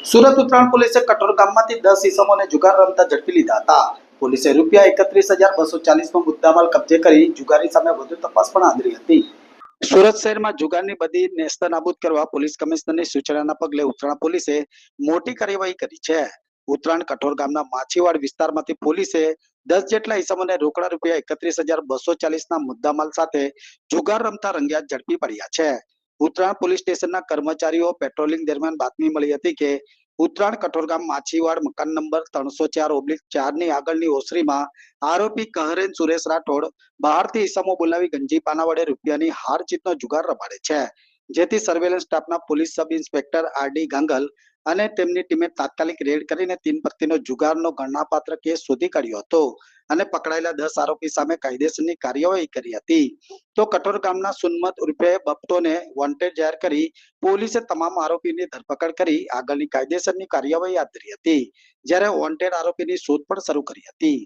સુરત ઉત્તરાયણ પોલીસે કઠોર ગામમાંથી 10 ઈસમોને જુગાર રમતા ઝડપી લીધા હતા. પોલીસે ₹31,240નો મુદ્દામાલ કબજે કરી જુગારી સામે વધુ તપાસ પણ આદરી હતી. સુરત શહેરમાં જુગારની બધી નેસ્તનાબૂદ કરવા પોલીસ કમિશનરની સૂચનાના પગલે ઉત્તરાયણ પોલીસે મોટી કાર્યવાહી કરી છે. ઉત્તરાયણ કઠોર ગામના માછીવાડ વિસ્તારમાંથી પોલીસે 10 જેટલા ઈસમોને રોકડા ₹31,240ના મુદ્દામાલ સાથે જુગાર રમતા રંગિયાત ઝડપી પડ્યા છે. ઉત્તરાયણ પોલીસ સ્ટેશનના કર્મચારીઓ પેટ્રોલિંગ દરમિયાન બાતમી મળી હતી કે ઉત્તરાયણ કઠોરગામ માછીવાડ મકાન નંબર 304/4 ની આગળની ઓસરીમાં આરોપી કહરેન સુરેશ રાઠોડ બહારથી ઈસમો બોલાવી ગંજી પાના વડે રૂપિયાની હાર જીતનો જુગાર રમાડે છે. જેથી સર્વેલન્સ સ્ટાફના પોલીસ સબ ઇન્સ્પેક્ટર આરડી ગાંગલ અને તેમની ટીમે તાત્કાલિક રેડ કરીને 3 વ્યક્તિનો જુગારનો ગણનાપાત્ર કેસ શોધી કાઢ્યો હતો અને પકડાયેલા 10 આરોપી સામે કાયદેસરની કાર્યવાહી કરી હતી. તો કઠોર ગામના સુન્મત ઉર્ફે બપ્પોને વોન્ટેડ જાહેર કરી પોલીસે તમામ આરોપીની ધરપકડ કરી આગળની કાયદેસરની કાર્યવાહી હાથ ધરી હતી. જ્યારે વોન્ટેડ આરોપીની શોધ પણ શરૂ કરી હતી.